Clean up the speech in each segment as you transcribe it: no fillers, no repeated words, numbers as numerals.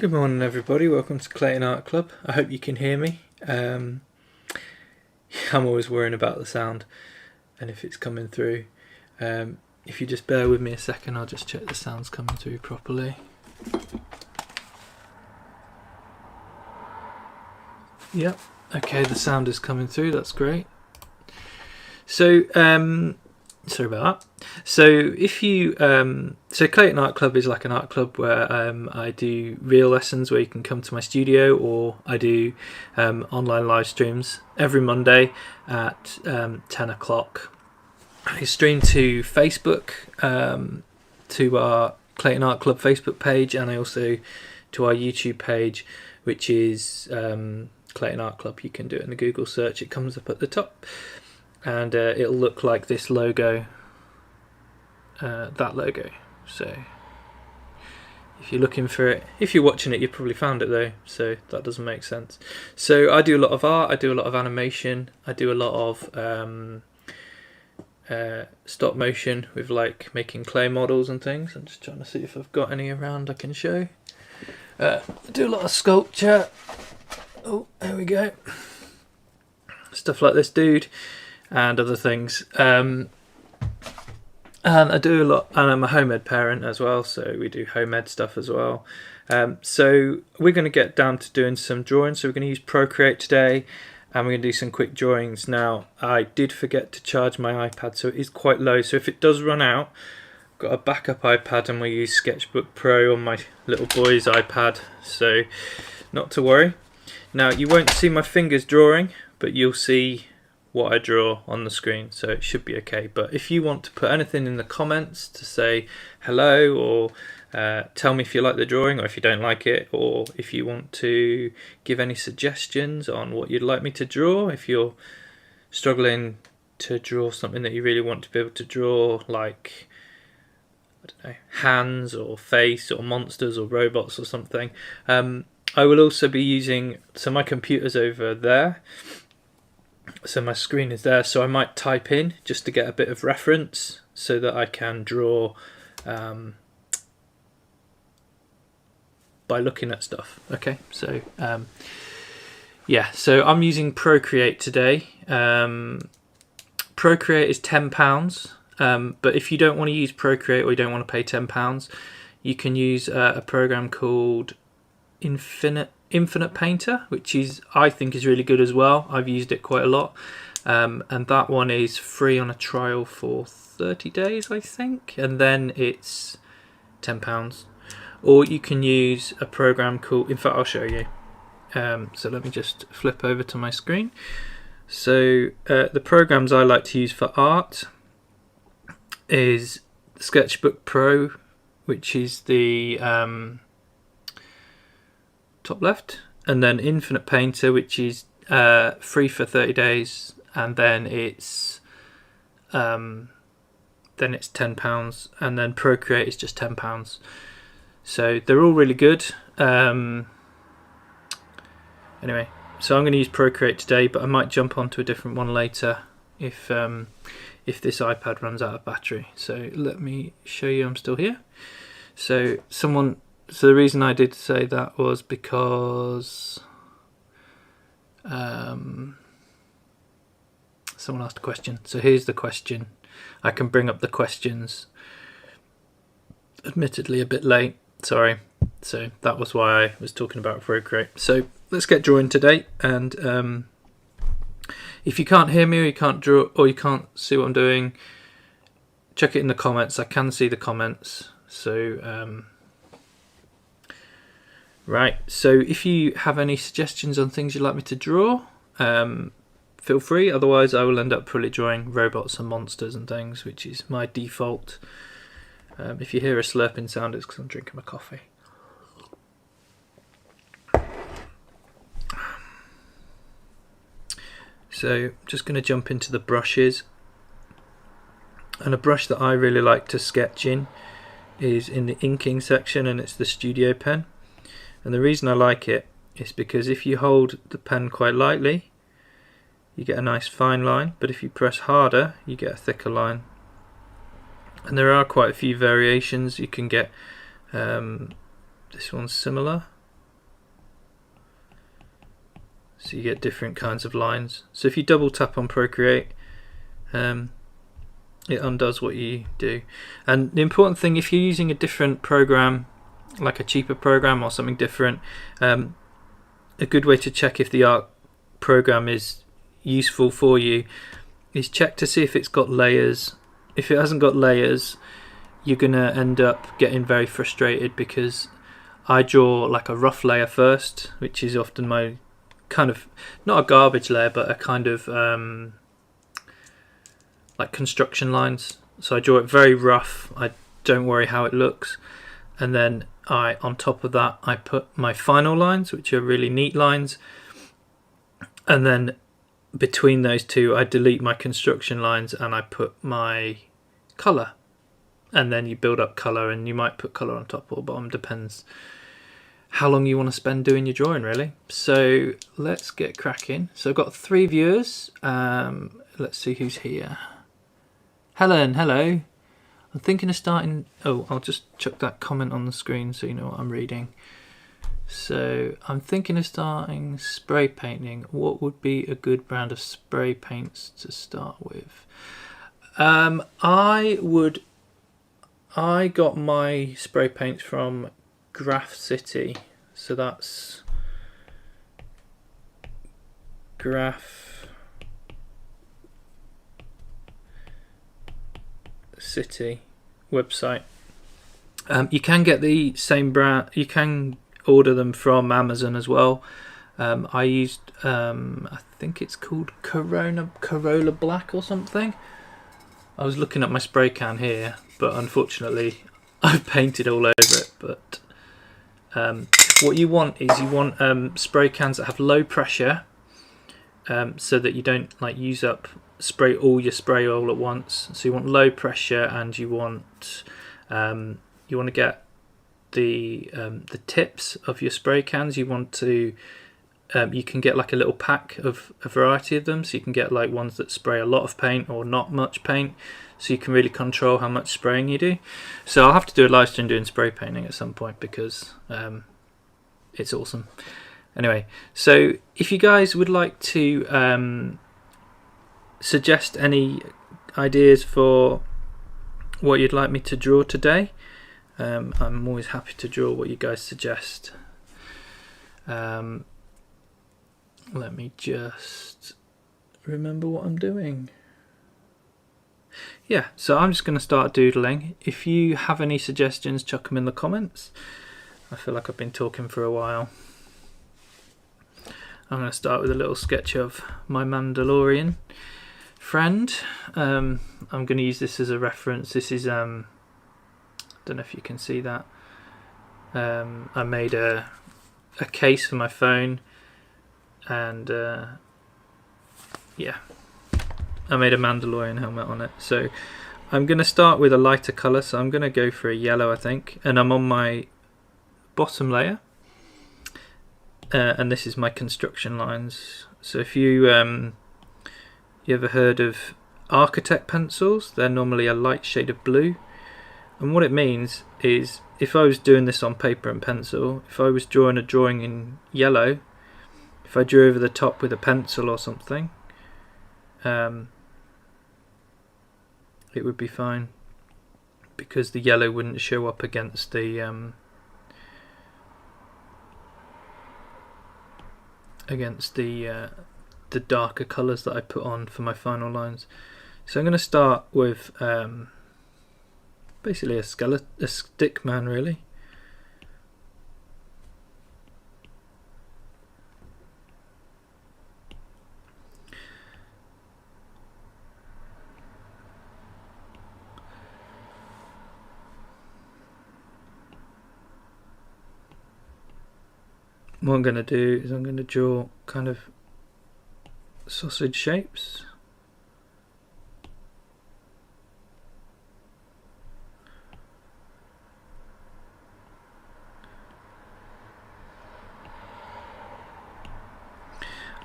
Good morning everybody, welcome to Clayton Art Club. I hope you can hear me. I'm always worrying about the sound and if it's coming through. If you just bear with me a second, I'll just check the sound's coming through properly. Yep, okay, the sound is coming through, that's great. So, sorry about that. So if you so Clayton Art Club is like an art club where I do real lessons where you can come to my studio, or I do online live streams every Monday at 10 o'clock. I stream to Facebook, to our Clayton Art Club Facebook page, and I also to our YouTube page, which is Clayton Art Club. You can do it in the Google search, it comes up at the top, and it'll look like this logo, that logo. So if you're looking for it, if you're watching it, you probably found it though, so that doesn't make sense. So I do a lot of art, I do a lot of animation, I do a lot of stop motion with like making clay models and things. I'm just trying to see if I've got any around I can show. I do a lot of sculpture. Oh, there we go. Stuff like this dude and other things. And I do a lot, and I'm a home ed parent as well, so we do home ed stuff as well. So we're going to get down to doing some drawing. So we're going to use Procreate today, and we're going to do some quick drawings. Now, I did forget to charge my iPad, so it is quite low. So if it does run out, I've got a backup iPad, and we use Sketchbook Pro on my little boy's iPad, so not to worry. Now, you won't see my fingers drawing, but you'll see what I draw on the screen, so it should be okay. But if you want to put anything in the comments to say hello, or tell me if you like the drawing or if you don't like it, or if you want to give any suggestions on what you'd like me to draw, if you're struggling to draw something that you really want to be able to draw, like, I don't know, hands or face or monsters or robots or something. I will also be using, so my computer's over there, so my screen is there, so I might type in just to get a bit of reference so that I can draw by looking at stuff. Okay, so yeah, so I'm using Procreate today. Procreate is £10, but if you don't want to use Procreate or you don't want to pay £10, you can use a program called Infinite Painter, which is, I think, is really good as well. I've used it quite a lot, and that one is free on a trial for 30 days, I think, and then it's £10. Or you can use a program called, in fact, I'll show you. So let me just flip over to my screen. So the programs I like to use for art is Sketchbook Pro, which is the top left, and then Infinite Painter, which is free for 30 days, and then it's £10, and then Procreate is just £10. So they're all really good. Anyway, so I'm going to use Procreate today, but I might jump onto a different one later if this iPad runs out of battery. So let me show you I'm still here. So the reason I did say that was because someone asked a question. So here's the question. I can bring up the questions. Admittedly a bit late, sorry. So that was why I was talking about Procreate. So let's get drawing today, and if you can't hear me, or you can't draw, or you can't see what I'm doing, check it in the comments. I can see the comments. So right, so if you have any suggestions on things you'd like me to draw, feel free. Otherwise I will end up probably drawing robots and monsters and things, which is my default. If you hear a slurping sound, it's because I'm drinking my coffee. So just going to jump into the brushes, and a brush that I really like to sketch in is in the inking section, and it's the Studio pen. And the reason I like it is because if you hold the pen quite lightly, you get a nice fine line, but if you press harder, you get a thicker line. And there are quite a few variations. You can get this one's similar, So you get different kinds of lines. So if you double tap on Procreate, it undoes what you do. And the important thing, if you're using a different program, like a cheaper program or something different, a good way to check if the art program is useful for you is check to see if it's got layers. If it hasn't got layers, you're gonna end up getting very frustrated, because I draw like a rough layer first, which is often my kind of, not a garbage layer, but a kind of like construction lines. So I draw it very rough, I don't worry how it looks, and then on top of that I put my final lines, which are really neat lines, and then between those two I delete my construction lines and I put my colour, and then you build up colour, and you might put colour on top or bottom, depends how long you want to spend doing your drawing really. So let's get cracking. So I've got 3 viewers. Let's see who's here. Helen, hello. I'm thinking of starting... Oh, I'll just chuck that comment on the screen so you know what I'm reading. So I'm thinking of starting spray painting. What would be a good brand of spray paints to start with? I got my spray paints from Graph City. So that's Graph City website. You can get the same brand, you can order them from Amazon as well. I used I think it's called Corolla Black or something. I was looking at my spray can here, but unfortunately I've painted all over it. But what you want is spray cans that have low pressure, so that you don't like use up all your spray all at once. So you want low pressure, and you want to get the tips of your spray cans. You want to you can get like a little pack of a variety of them, so you can get like ones that spray a lot of paint or not much paint, so you can really control how much spraying you do. So I'll have to do a live stream doing spray painting at some point, because it's awesome. Anyway, so if you guys would like to suggest any ideas for what you'd like me to draw today, I'm always happy to draw what you guys suggest. Let me just remember what I'm doing. Yeah, so I'm just going to start doodling. If you have any suggestions, chuck them in the comments. I feel like I've been talking for a while. I'm going to start with a little sketch of my Mandalorian friend. I'm going to use this as a reference. This is don't know if you can see that. I made a case for my phone, and yeah, I made a Mandalorian helmet on it. So I'm going to start with a lighter colour, so I'm going to go for a yellow, I think, and I'm on my bottom layer, and this is my construction lines. So if you ever heard of architect pencils, they're normally a light shade of blue, and what it means is, if I was doing this on paper and pencil, if I was drawing a drawing in yellow, if I drew over the top with a pencil or something, it would be fine, because the yellow wouldn't show up against the darker colours that I put on for my final lines. So I'm going to start with basically a stick man, really. What I'm going to do is I'm going to draw kind of sausage shapes.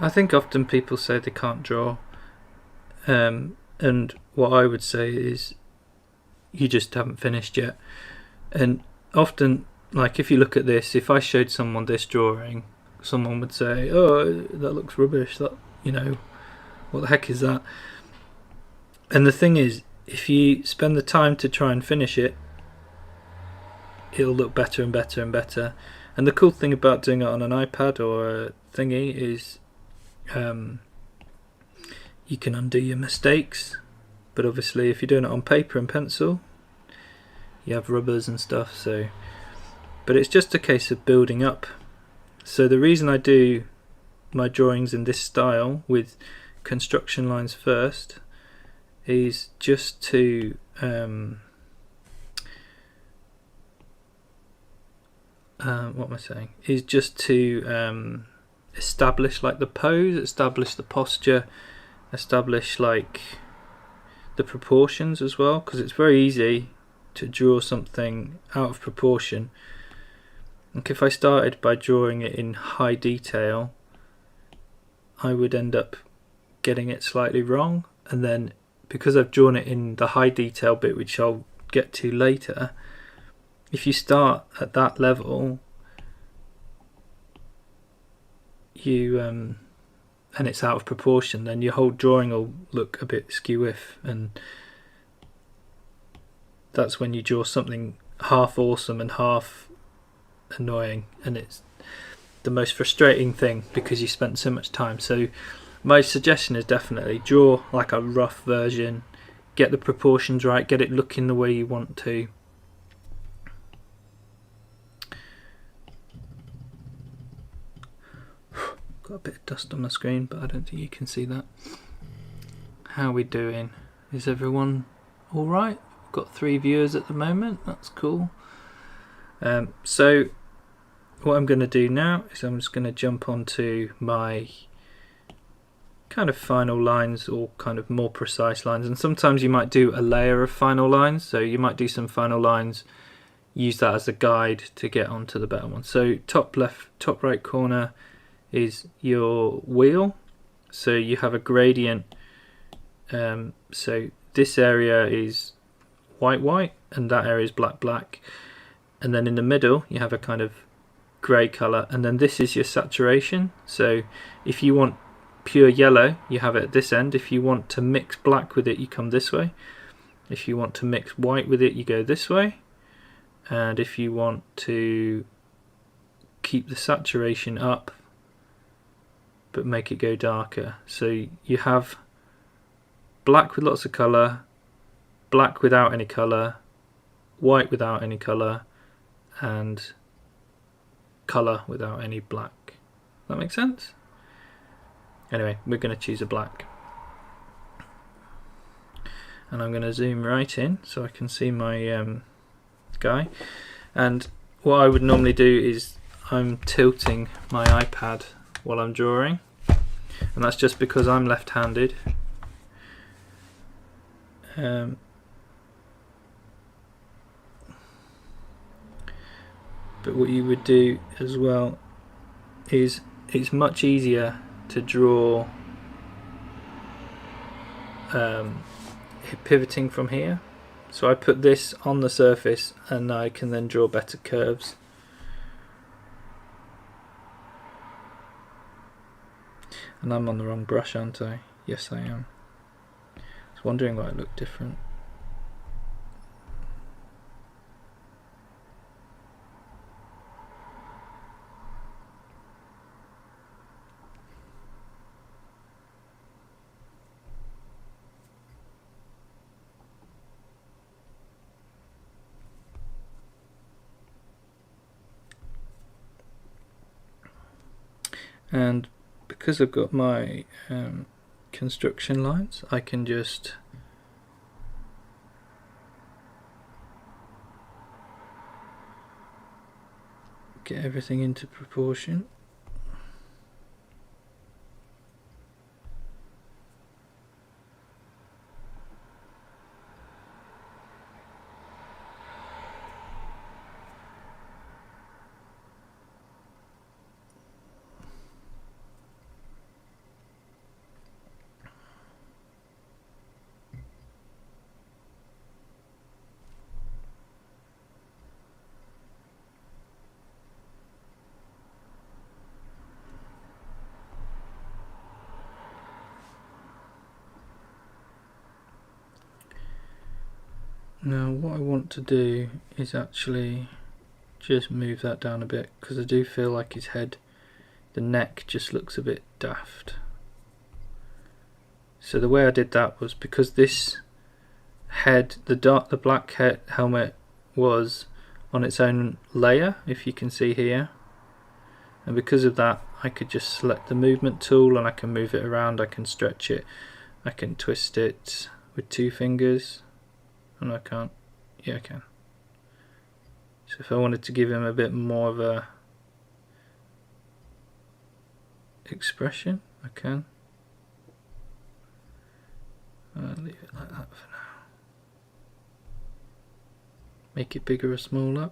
I think often people say they can't draw, and what I would say is you just haven't finished yet. And often, like if you look at this, if I showed someone this drawing someone would say, oh, that looks rubbish, that, you know, what the heck is that? And the thing is, if you spend the time to try and finish it, it'll look better and better and better. And the cool thing about doing it on an iPad or a thingy is you can undo your mistakes. But obviously if you're doing it on paper and pencil, you have rubbers and stuff. So, but it's just a case of building up. So the reason I do my drawings in this style with construction lines first is just to what am I saying? Is just to establish like the pose, establish the posture, establish like the proportions as well, because it's very easy to draw something out of proportion. Like if I started by drawing it in high detail, I would end up getting it slightly wrong, and then because I've drawn it in the high detail bit, which I'll get to later, if you start at that level, you and it's out of proportion, then your whole drawing will look a bit skew-iff, and that's when you draw something half awesome and half annoying, and it's the most frustrating thing because you spent so much time. So my suggestion is definitely draw like a rough version, get the proportions right, get it looking the way you want to. Got a bit of dust on my screen, but I don't think you can see that. How are we doing? Is everyone alright? Got 3 viewers at the moment, that's cool. So what I'm going to do now is I'm just going to jump onto my kind of final lines, or kind of more precise lines, and sometimes you might do a layer of final lines, so you might do some final lines, use that as a guide to get onto the better one. So top left, top right corner is your wheel, so you have a gradient, so this area is white and that area is black, and then in the middle you have a kind of grey colour, and then this is your saturation. So if you want pure yellow, you have it at this end. If you want to mix black with it, you come this way. If you want to mix white with it, you go this way. And if you want to keep the saturation up but make it go darker, so you have black with lots of colour, black without any colour, white without any colour, and colour without any black. That makes sense? Anyway, we're going to choose a black. And I'm going to zoom right in so I can see my guy. And what I would normally do is I'm tilting my iPad while I'm drawing. And that's just because I'm left-handed. But what you would do as well is it's much easier to draw pivoting from here. So I put this on the surface and I can then draw better curves. And I'm on the wrong brush, aren't I? Yes, I am. I was wondering why it looked different. And because I've got my construction lines, I can just get everything into proportion. Now what I want to do is actually just move that down a bit, because I do feel like his head, the neck just looks a bit daft. So the way I did that was because this head, the black helmet was on its own layer, if you can see here, and because of that I could just select the movement tool and I can move it around, I can stretch it, I can twist it with 2 fingers. And I can't. Yeah, I can. So if I wanted to give him a bit more of a expression, I can. I'll leave it like that for now. Make it bigger or smaller.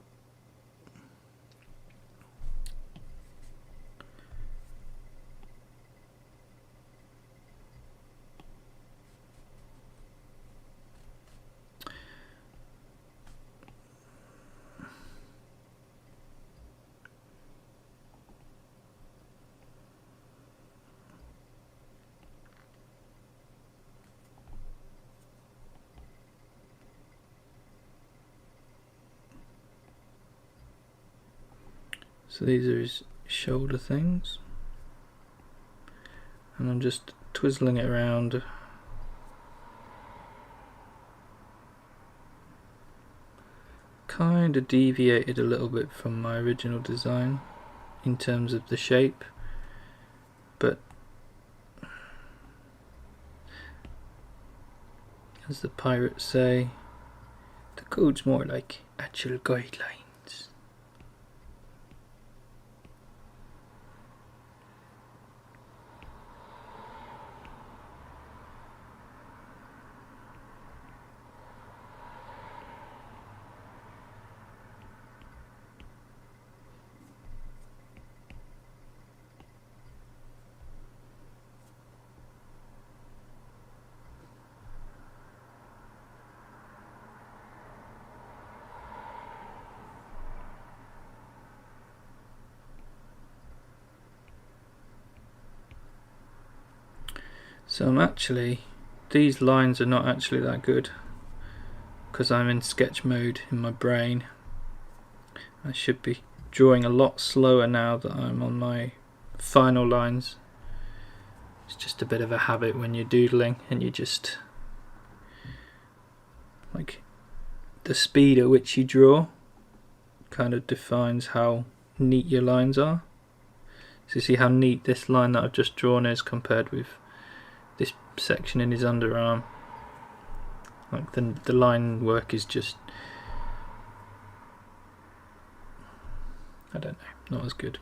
So these are his shoulder things, and I'm just twizzling it around. Kind of deviated a little bit from my original design in terms of the shape, but as the pirates say, the code's more like actual guidelines. So these lines are not actually that good because I'm in sketch mode in my brain. I should be drawing a lot slower now that I'm on my final lines. It's just a bit of a habit when you're doodling, and you just, like, the speed at which you draw kind of defines how neat your lines are. So you see how neat this line that I've just drawn is compared with this section in his underarm. Like the line work is just, I don't know, not as good.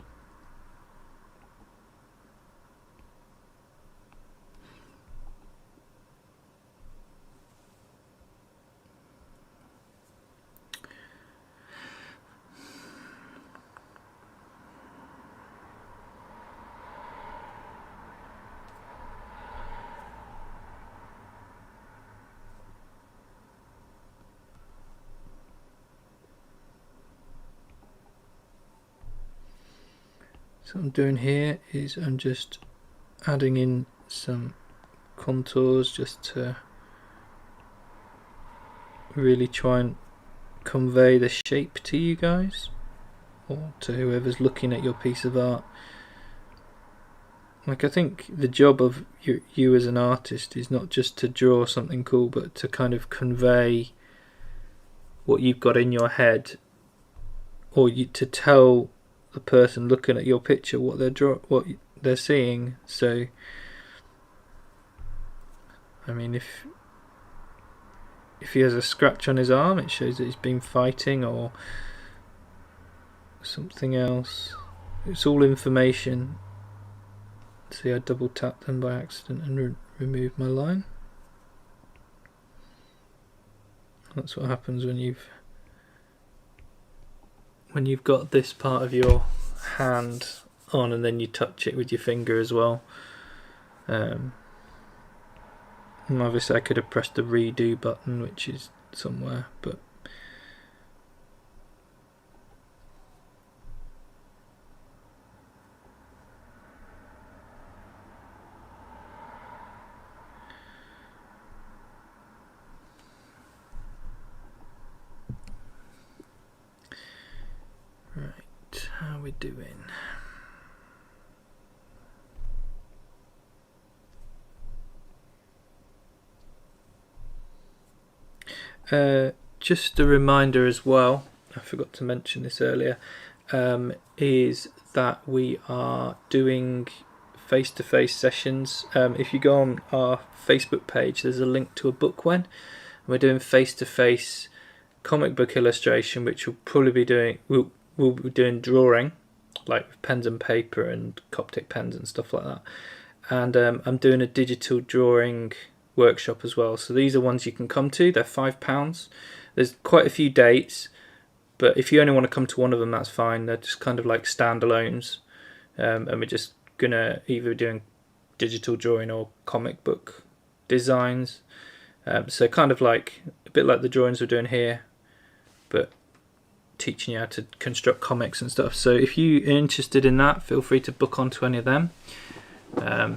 So what I'm doing here is I'm just adding in some contours just to really try and convey the shape to you guys, or to whoever's looking at your piece of art. Like, I think the job of you as an artist is not just to draw something cool, but to kind of convey what you've got in your head, or to tell the person looking at your picture what they're seeing. So I mean, if he has a scratch on his arm, it shows that he's been fighting or something else. It's all information. See, I double tapped them by accident and removed my line. That's what happens when you've got this part of your hand on and then you touch it with your finger as well. And obviously I could have pressed the redo button, which is somewhere, but we doing? Just a reminder as well, I forgot to mention this earlier, is that we are doing face-to-face sessions. If you go on our Facebook page, there's a link to a book when. We're doing face-to-face comic book illustration, which we'll probably be doing, we'll be doing drawing, like with pens and paper and Coptic pens and stuff like that. And I'm doing a digital drawing workshop as well. So these are ones you can come to. They're £5. There's quite a few dates, but if you only want to come to one of them, that's fine. They're just kind of like standalones, and we're just gonna either doing digital drawing or comic book designs. So kind of like a bit like the drawings we're doing here, but teaching you how to construct comics and stuff. So if you're interested in that, feel free to book onto any of them.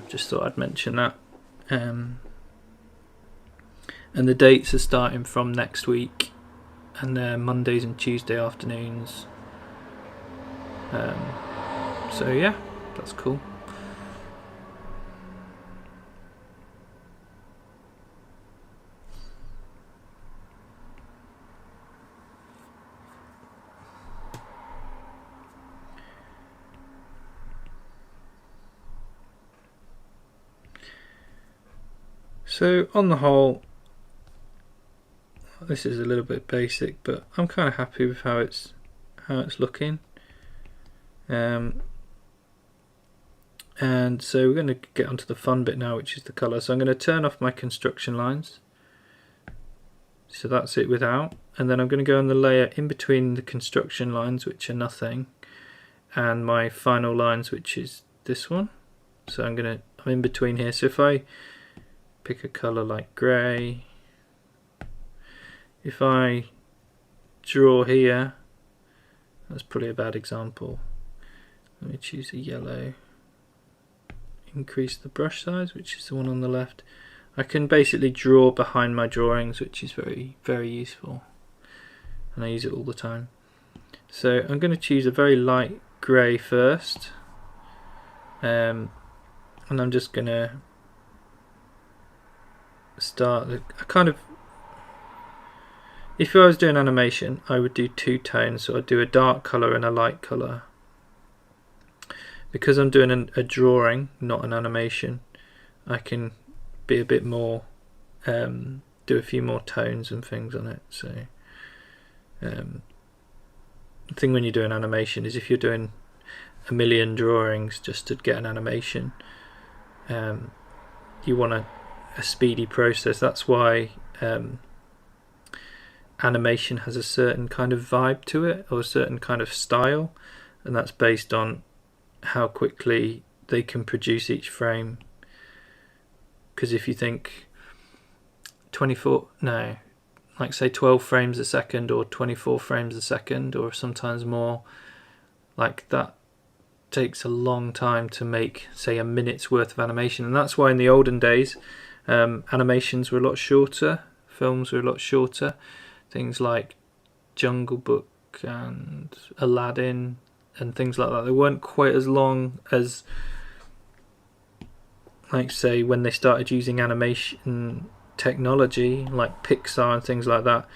Just thought I'd mention that. And the dates are starting from next week, and they're Mondays and Tuesday afternoons. So yeah, that's cool. So on the whole, this is a little bit basic, but I'm kind of happy with how it's looking. And so we're going to get onto the fun bit now, which is the colour. So I'm going to turn off my construction lines. So that's it without. And then I'm going to go on the layer in between the construction lines, which are nothing, and my final lines, which is this one. So I'm in between here. So if I pick a colour like grey, if I draw here, that's probably a bad example. Let me choose a yellow. Increase the brush size, which is the one on the left. I can basically draw behind my drawings, which is very, very useful, and I use it all the time. So I'm going to choose a very light grey first, and I'm just going to start if I was doing animation, I would do two tones, so I'd do a dark colour and a light colour. Because I'm doing a drawing, not an animation, I can be a bit more, do a few more tones and things on it. So the thing when you do an animation is if you're doing a million drawings just to get an animation, you want a speedy process. That's why animation has a certain kind of vibe to it, or a certain kind of style, and that's based on how quickly they can produce each frame. Because if you think 12 frames a second or 24 frames a second, or sometimes more, like that takes a long time to make, say, a minute's worth of animation. And that's why in the olden days animations were a lot shorter, films were a lot shorter. Things like Jungle Book and Aladdin and things like that, they weren't quite as long as, like, say, when they started using animation technology like Pixar and things like that.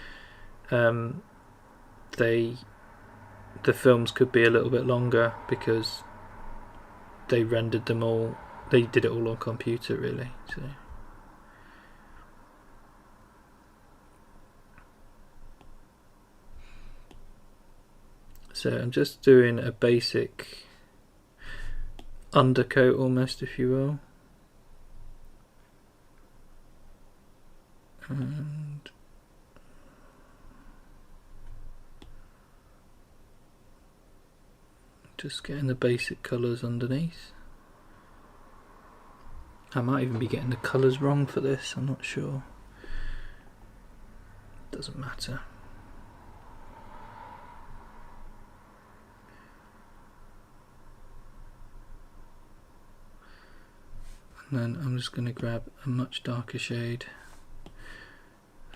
The films could be a little bit longer because they rendered them all, they did it all on computer, really. So I'm just doing a basic undercoat almost, if you will. And just getting the basic colours underneath. I might even be getting the colours wrong for this, I'm not sure. Doesn't matter. And then I'm just going to grab a much darker shade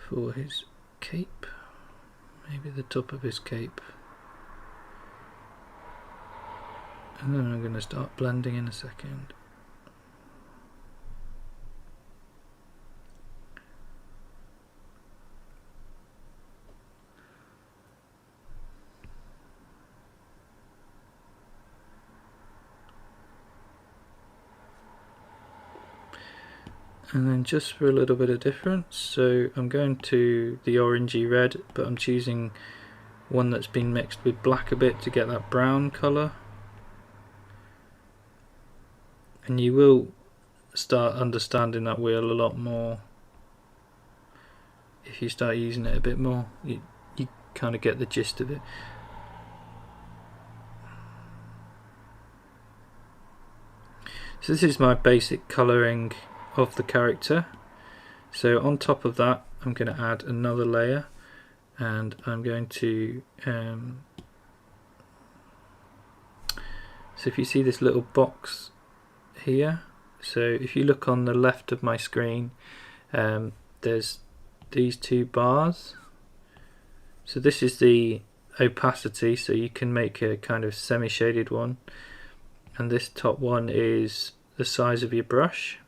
for his cape, maybe the top of his cape. And then I'm going to start blending in a second. And then just for a little bit of difference, so I'm going to the orangey red, but I'm choosing one that's been mixed with black a bit to get that brown colour. And you will start understanding that wheel a lot more if you start using it a bit more. You kind of get the gist of it. So this is my basic colouring of the character. So on top of that I'm going to add another layer, and I'm going to so if you see this little box here, so if you look on the left of my screen, there's these two bars. So this is the opacity, so you can make a kind of semi-shaded one, and this top one is the size of your brush,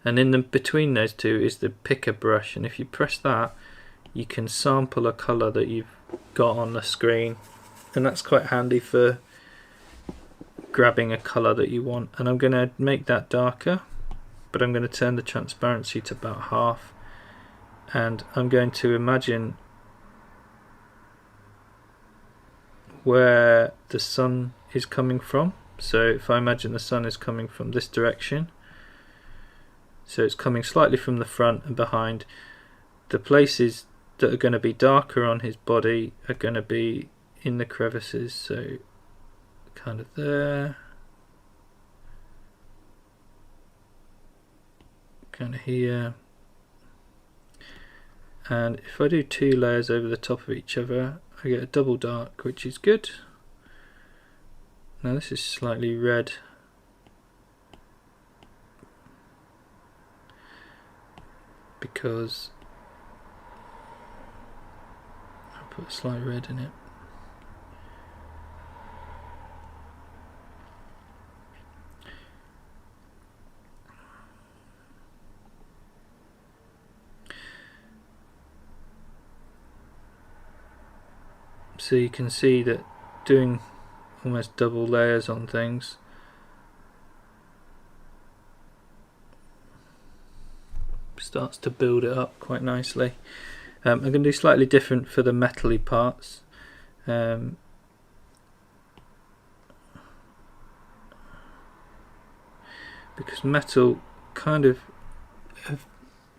and in the between those two is the picker brush, and if you press that you can sample a colour that you've got on the screen, and that's quite handy for grabbing a colour that you want. And I'm going to make that darker, but I'm going to turn the transparency to about half, and I'm going to imagine where the sun is coming from. So if I imagine the sun is coming from this direction, so it's coming slightly from the front and behind, the places that are going to be darker on his body are going to be in the crevices, so kind of there, kind of here, and if I do two layers over the top of each other I get a double dark, which is good. Now this is slightly red, because I put a slight red in it. So you can see that doing almost double layers on things starts to build it up quite nicely. I'm going to do slightly different for the metally parts. Because metal kind of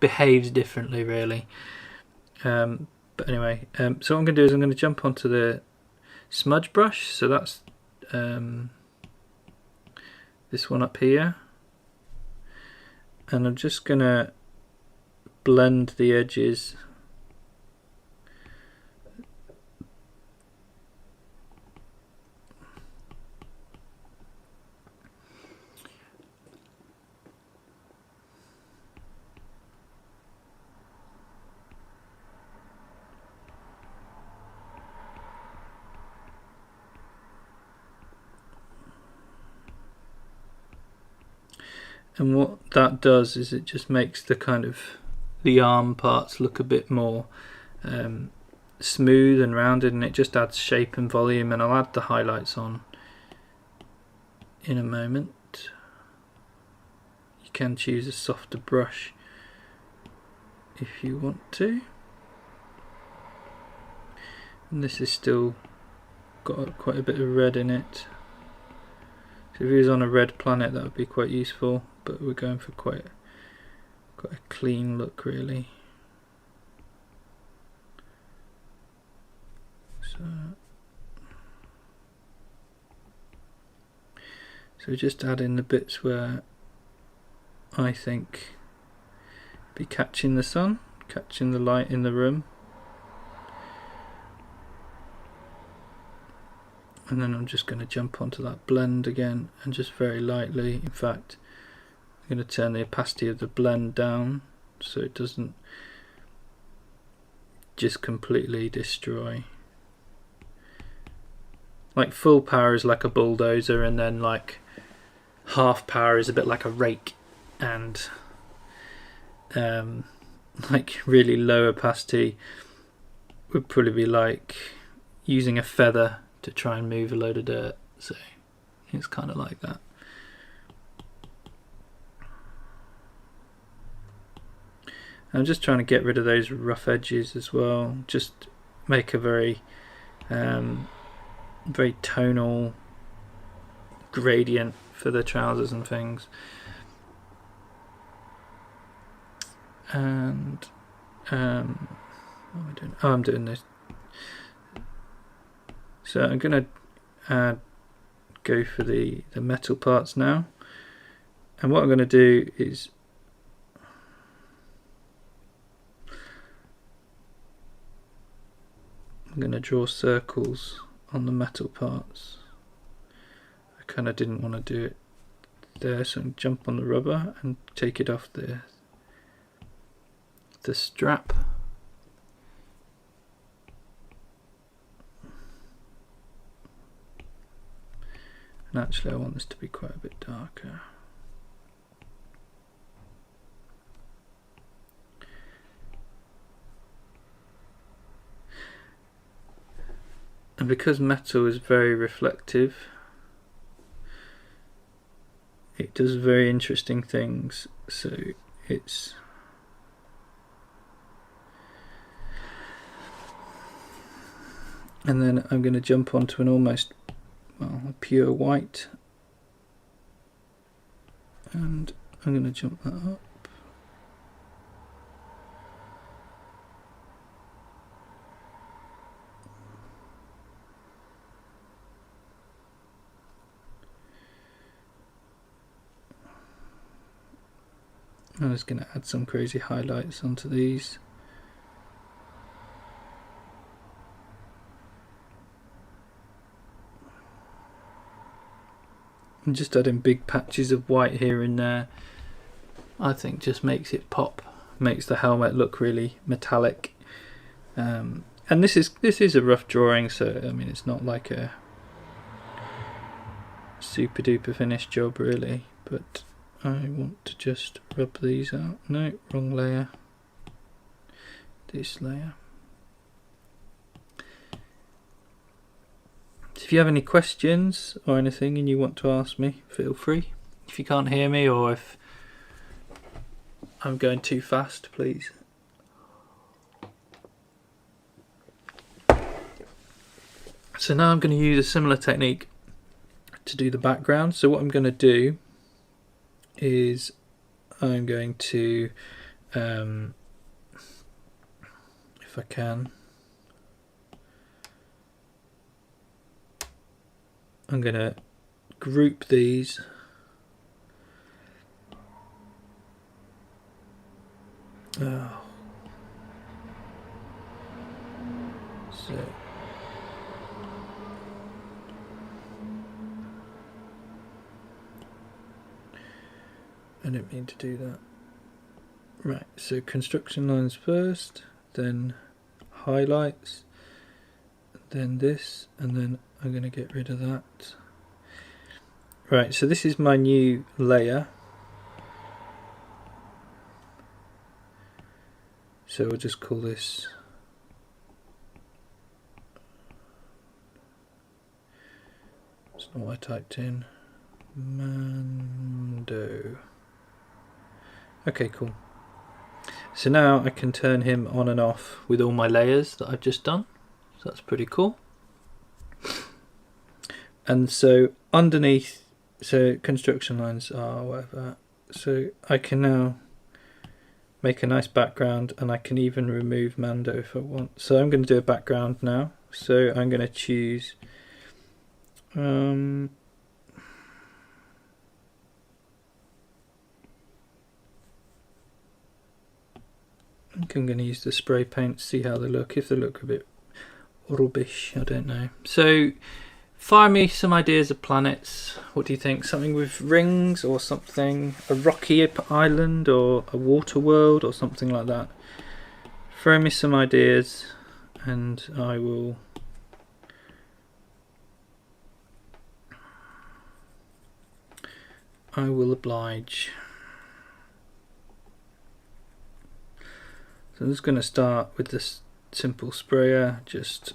behaves differently really. But anyway, so what I'm going to do is I'm going to jump onto the smudge brush, so that's this one up here, and I'm just going to blend the edges and what that does is it just makes the kind of the arm parts look a bit more smooth and rounded, and it just adds shape and volume, and I'll add the highlights on in a moment. You can choose a softer brush if you want to, and this is still got quite a bit of red in it, so if it was on a red planet that would be quite useful, but we're going for quite a clean look really. So just add in the bits where I think be catching the sun, catching the light in the room, and then I'm just going to jump onto that blend again and just very lightly, in fact I'm going to turn the opacity of the blend down so it doesn't just completely destroy. like full power is like a bulldozer, and then like half power is a bit like a rake, and like really low opacity would probably be like using a feather to try and move a load of dirt. So it's kind of like that. I'm just trying to get rid of those rough edges as well, just make a very very tonal gradient for the trousers and things. And what am I doing? Oh, I'm doing this. So I'm going to go for the metal parts now, and what I'm going to do is I'm going to draw circles on the metal parts. I kind of didn't want to do it there, so I'm jump on the rubber and take it off the strap. And actually I want this to be quite a bit darker. And because metal is very reflective, it does very interesting things. So it's and then I'm going to jump onto an almost, well, a pure white, and I'm going to jump that up. I'm just going to add some crazy highlights onto these. And just adding big patches of white here and there, I think just makes it pop, makes the helmet look really metallic. And this is a rough drawing, so I mean it's not like a super duper finished job really, but I want to just rub these out. No, wrong layer. This layer. So if you have any questions or anything and you want to ask me, feel free. If you can't hear me or if I'm going too fast, please. So now I'm going to use a similar technique to do the background. So what I'm going to do is I'm going to, if I can, I'm going to group these so I didn't mean to do that. Right, so construction lines first, then highlights, then this, and then I'm going to get rid of that. Right, so this is my new layer. So we'll just call this it's not what I typed in. MANDO. Okay, cool. So now I can turn him on and off with all my layers that I've just done. So that's pretty cool. And so underneath, so construction lines are whatever. So I can now make a nice background, and I can even remove MANDO if I want. So I'm going to do a background now. So I'm going to choose I think I'm going to use the spray paint to see how they look. If they look a bit rubbish, I don't know. So fire me some ideas of planets. What do you think? Something with rings or something? A rocky island or a water world or something like that? Throw me some ideas and I will I will oblige. So I'm just going to start with this simple sprayer, just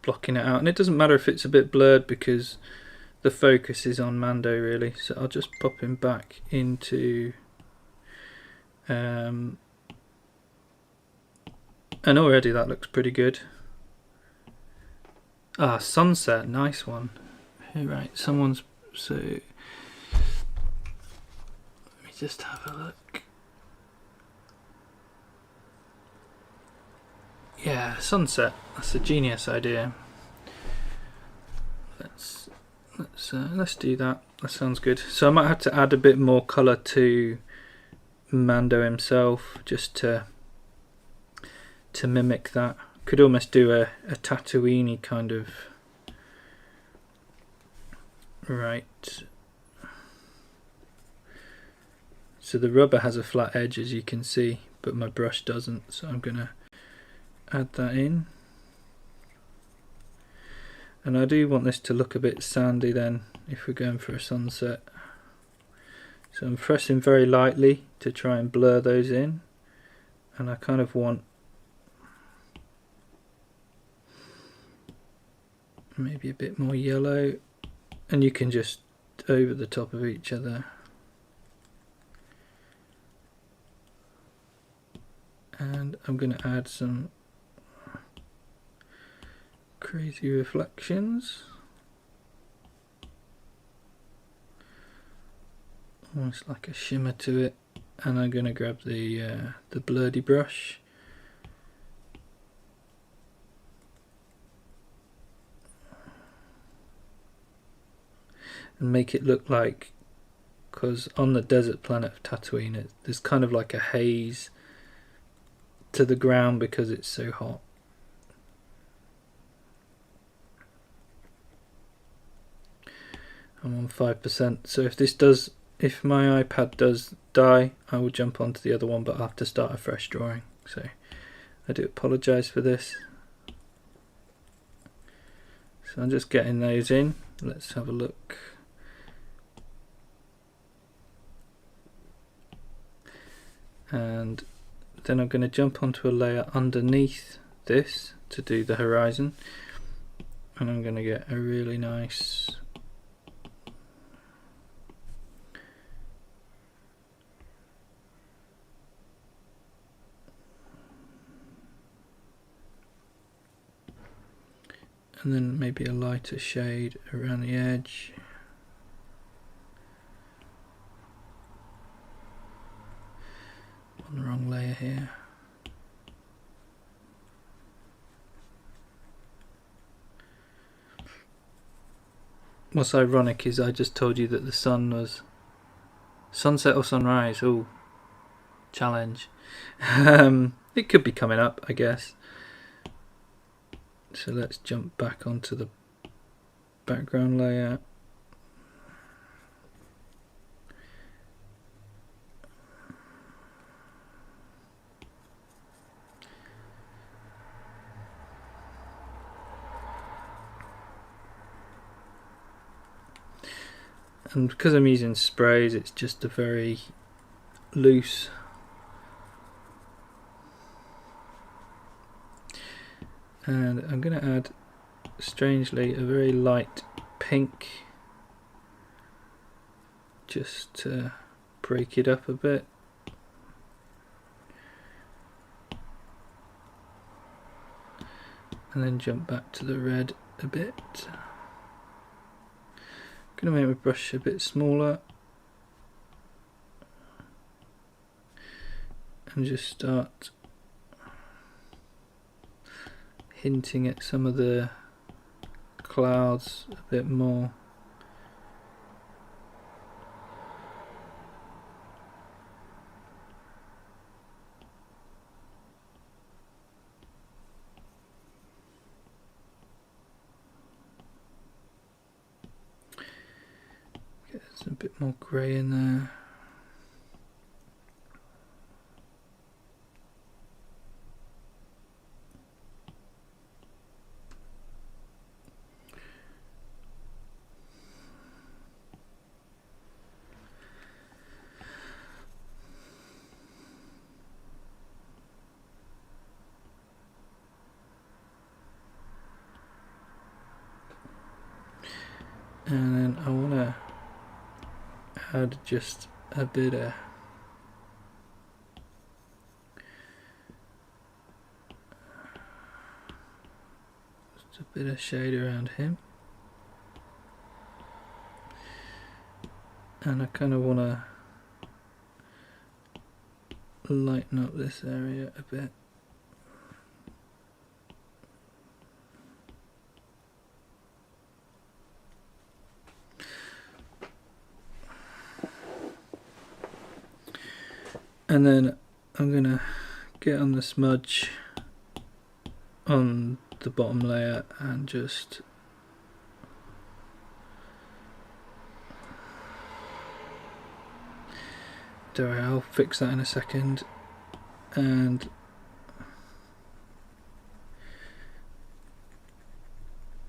blocking it out, and it doesn't matter if it's a bit blurred because the focus is on Mando really. So I'll just pop him back into and already that looks pretty good. Ah, sunset, nice one. Right, someone's, so let me just have a look. Yeah, sunset, that's a genius idea. Let's do that. That sounds good. So I might have to add a bit more colour to Mando himself, just to mimic that. Could almost do a Tatooine kind of. Right. So the rubber has a flat edge, as you can see, but my brush doesn't. So I'm gonna add that in. And I do want this to look a bit sandy then, if we're going for a sunset. So I'm pressing very lightly to try and blur those in, and I kind of want maybe a bit more yellow, and you can just over the top of each other. And I'm going to add some crazy reflections, almost like a shimmer to it. And I'm going to grab the blurdy brush and make it look like, because on the desert planet of Tatooine there's kind of like a haze to the ground because it's so hot. I'm on 5%, so if my iPad does die, I will jump onto the other one, but I'll have to start a fresh drawing. So I do apologise for this. So I'm just getting those in. Let's have a look. And then I'm going to jump onto a layer underneath this to do the horizon, and I'm going to get a really nice and then maybe a lighter shade around the edge. On the wrong layer here. What's ironic is I just told you that the sun was sunset or sunrise. Oh, challenge. It could be coming up, I guess. So let's jump back onto the background layer. And because I'm using sprays, it's just a very loose. And I'm going to add, strangely, a very light pink, just to break it up a bit. And then jump back to the red a bit. I'm going to make my brush a bit smaller. And just start hinting at some of the clouds a bit more. Get a bit more grey in there. add just a bit of shade around him, and I kind of want to lighten up this area a bit. And then I'm going to get on the smudge on the bottom layer and just I'll fix that in a second. And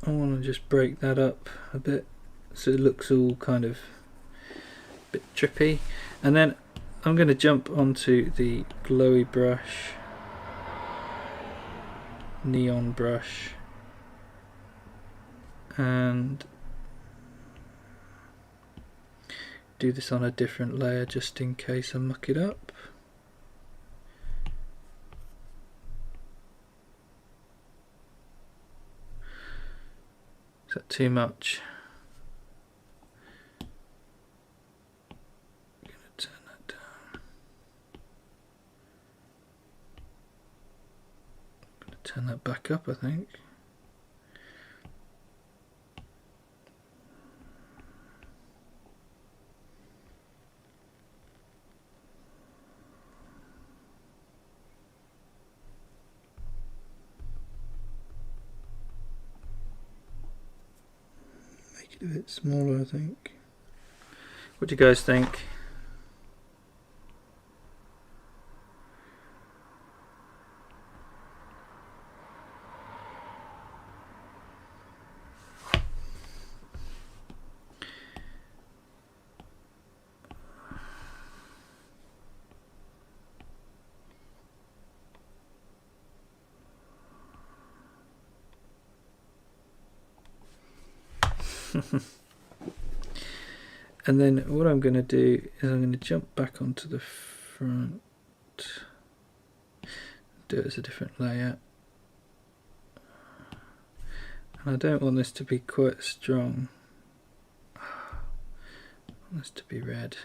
I want to just break that up a bit so it looks all kind of a bit trippy. And then I'm going to jump onto the glowy brush, neon brush, and do this on a different layer just in case I muck it up. Is that too much? I'm going to turn that down. I'm going to turn that back up, I think. Make it a bit smaller, I think. What do you guys think? And then what I'm going to do is I'm going to jump back onto the front, do it as a different layer, and I don't want this to be quite strong, I want this to be red.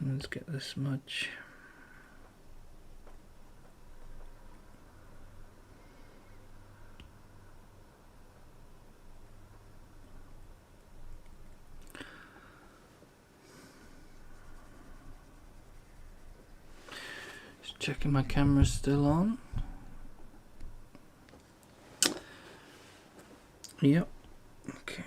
Let's get the smudge. Just checking my camera's still on. Yep. Okay.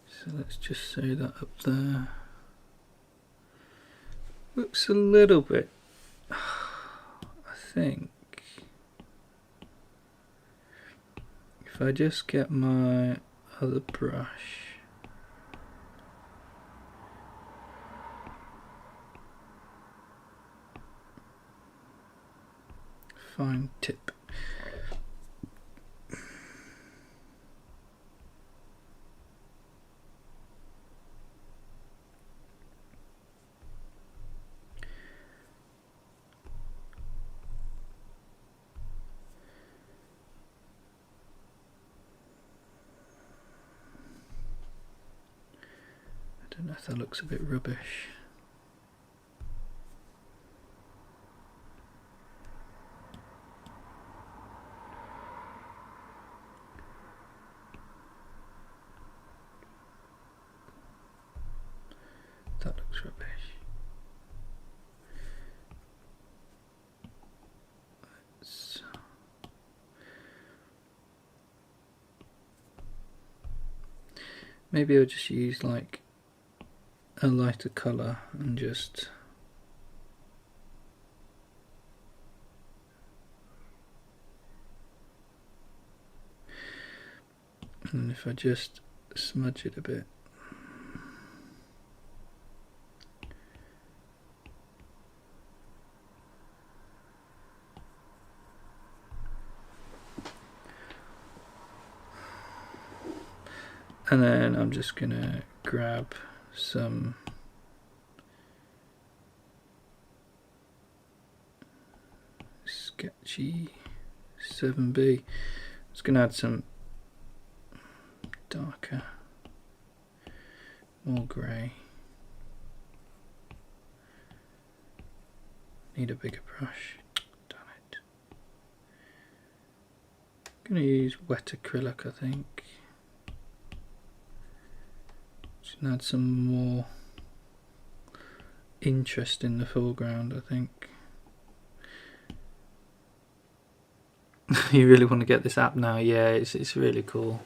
So let's just say that up there. Looks a little bit, I think, if I just get my other brush, fine tip. I don't know if that looks a bit rubbish. That looks rubbish. Let's maybe I'll just use like a lighter colour and just and if I just smudge it a bit. And then I'm just gonna grab some sketchy 7B. Just gonna add some darker, more grey. Need a bigger brush. Damn it. Gonna use wet acrylic, I think. Just add some more interest in the foreground, I think. You really want to get this app now? Yeah, it's really cool.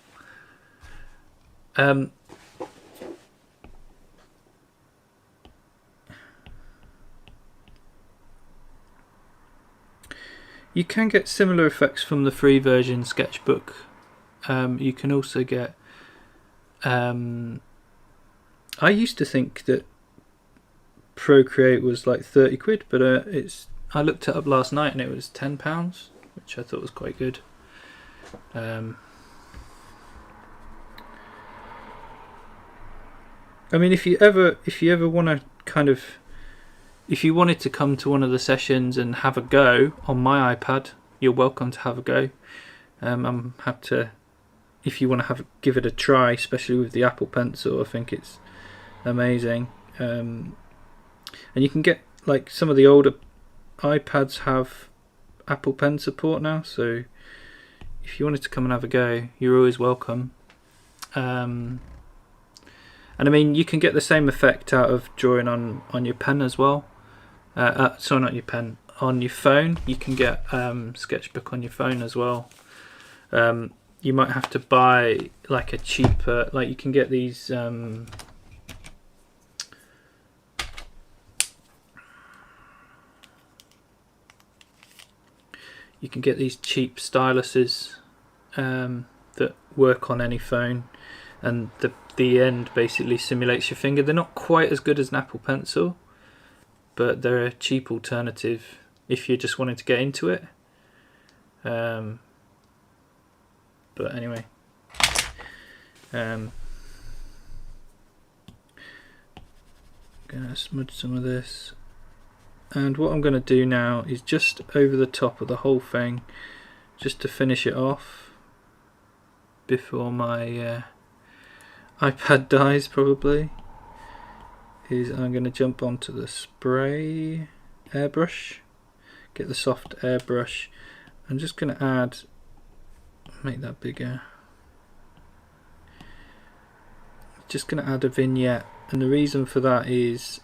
You can get similar effects from the free version sketchbook. You can also get I used to think that Procreate was like 30 quid, but I looked it up last night and it was £10, which I thought was quite good. I mean, if you ever want to kind of, if you wanted to come to one of the sessions and have a go on my iPad, you're welcome to have a go. I'm happy to, if you want to give it a try, especially with the Apple Pencil. I think it's amazing. And you can get, like, some of the older iPads have Apple Pen support now, so if you wanted to come and have a go, you're always welcome. And I mean, you can get the same effect out of drawing on your pen as well. Sorry, not your pen, on your phone. You can get Sketchbook on your phone as well. You might have to buy like a cheaper, like you can get these cheap styluses that work on any phone, and the end basically simulates your finger. They're not quite as good as an Apple Pencil, but they're a cheap alternative if you're just wanting to get into it. But anyway, gonna smudge some of this, and what I'm gonna do now is just over the top of the whole thing, just to finish it off before my iPad dies probably, is I'm going to jump onto the spray airbrush, get the soft airbrush. I'm just going to add, make that bigger, just going to add a vignette, and the reason for that is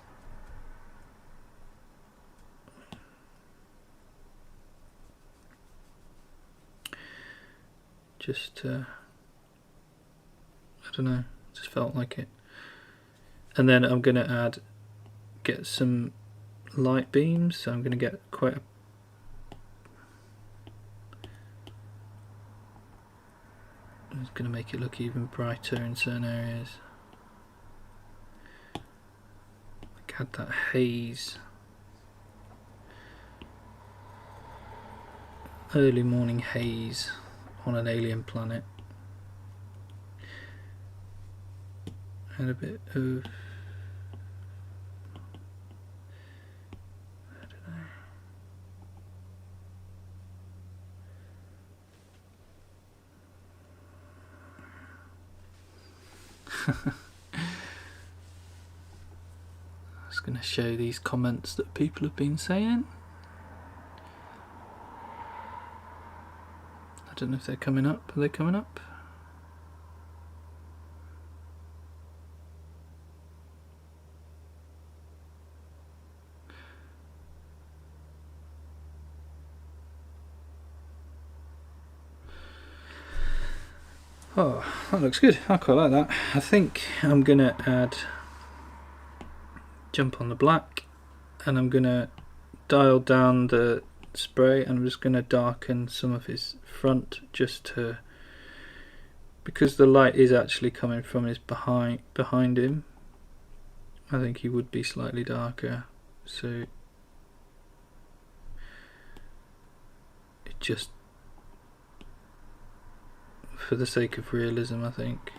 just I don't know, just felt like it. And then I'm going to get some light beams, so I'm going to get quite a I'm just going to make it look even brighter in certain areas. Like add that haze, early morning haze on an alien planet. And a bit of, I don't know. I was going to show these comments that people have been saying. I don't know if they're coming up. Are they coming up? Oh, that looks good. I quite like that. I think I'm gonna jump on the black, and I'm gonna dial down the spray, and I'm just gonna darken some of his front because the light is actually coming from his behind him. I think he would be slightly darker, so it just, for the sake of realism, I think.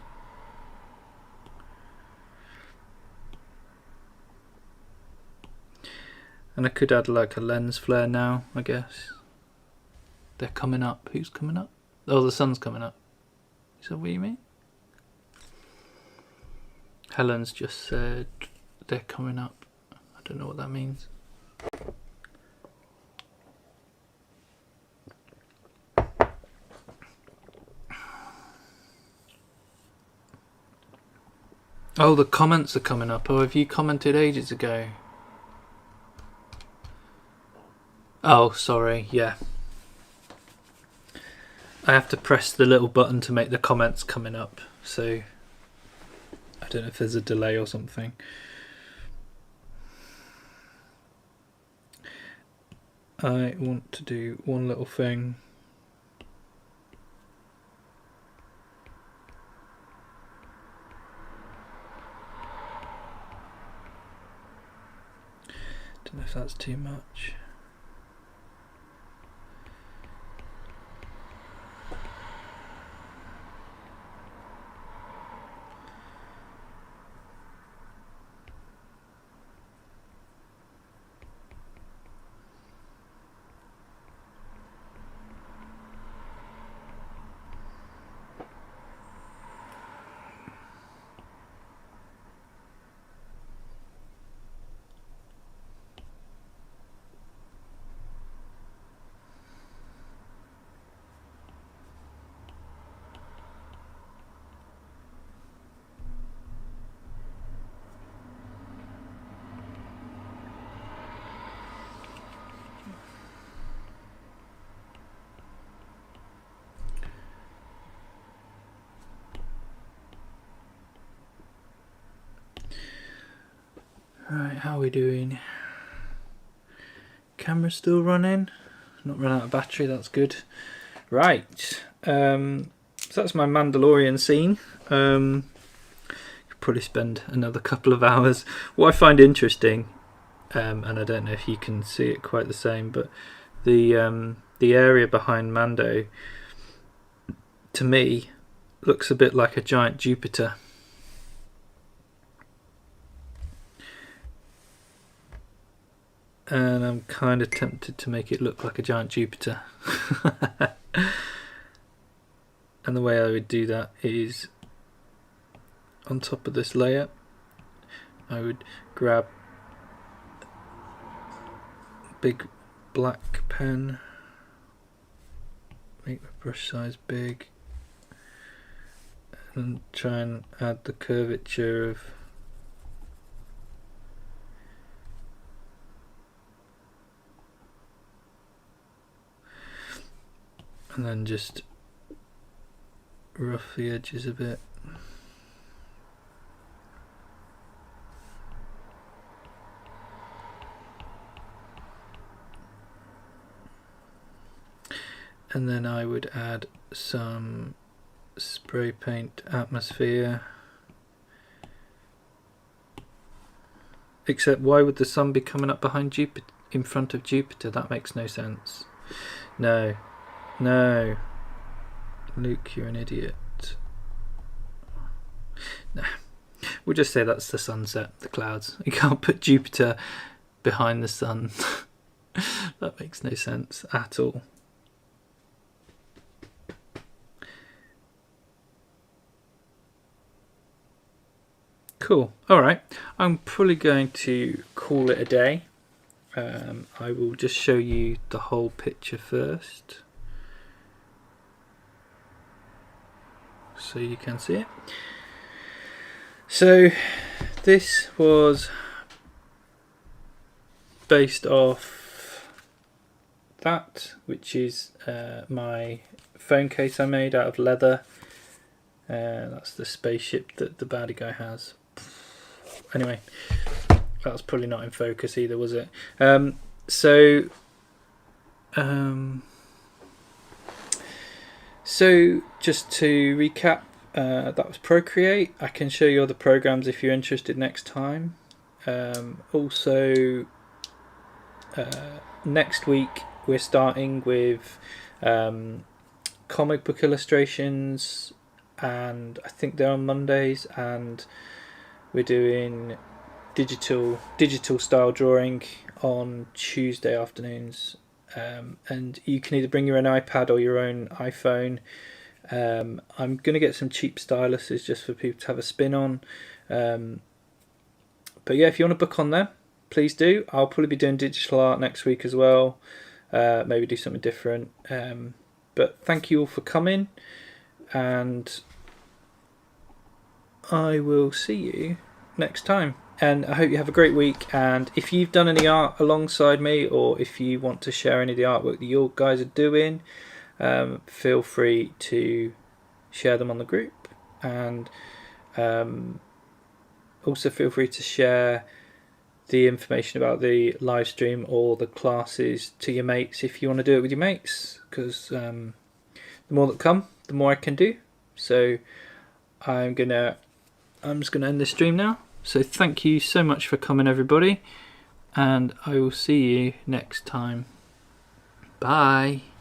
And I could add like a lens flare now, I guess. They're coming up. Who's coming up? Oh, the sun's coming up. Is that what you mean? Helen's just said they're coming up. I don't know what that means. Oh, the comments are coming up. Oh, have you commented ages ago? Oh, sorry, yeah. I have to press the little button to make the comments coming up, so I don't know if there's a delay or something. I want to do one little thing. Don't know if that's too much. Right, how are we doing? Camera's still running. Not run out of battery, that's good. Right, so that's my Mandalorian scene. Could probably spend another couple of hours. What I find interesting, and I don't know if you can see it quite the same, but the area behind Mando, to me, looks a bit like a giant Jupiter. And I'm kind of tempted to make it look like a giant Jupiter. And the way I would do that is, on top of this layer, I would grab a big black pen, make the brush size big, and try and add the curvature of and then just rough the edges a bit. And then I would add some spray paint atmosphere. Except why would the sun be coming up behind Jupiter, in front of Jupiter? That makes no sense. No. No. Luke, you're an idiot. Nah. We'll just say that's the sunset, the clouds. You can't put Jupiter behind the sun. That makes no sense at all. Cool. Alright. I'm probably going to call it a day. I will just show you the whole picture first, so you can see it. So this was based off that, which is my phone case I made out of leather, That's the spaceship that the baddie guy has. Anyway, that's probably not in focus either, was it? So just to recap, that was Procreate. I can show you other programs if you're interested next time. Also, next week we're starting with comic book illustrations, and I think they're on Mondays, and we're doing digital style drawing on Tuesday afternoons. And you can either bring your own iPad or your own iPhone. I'm going to get some cheap styluses just for people to have a spin on. But yeah, if you want to book on there, please do. I'll probably be doing digital art next week as well. Maybe do something different. But thank you all for coming, and I will see you next time. And I hope you have a great week, and if you've done any art alongside me, or if you want to share any of the artwork that you guys are doing, feel free to share them on the group, and also feel free to share the information about the live stream or the classes to your mates if you want to do it with your mates, because the more that come, the more I can do. So I'm just gonna end this stream now. So thank you so much for coming, everybody, and I will see you next time. Bye.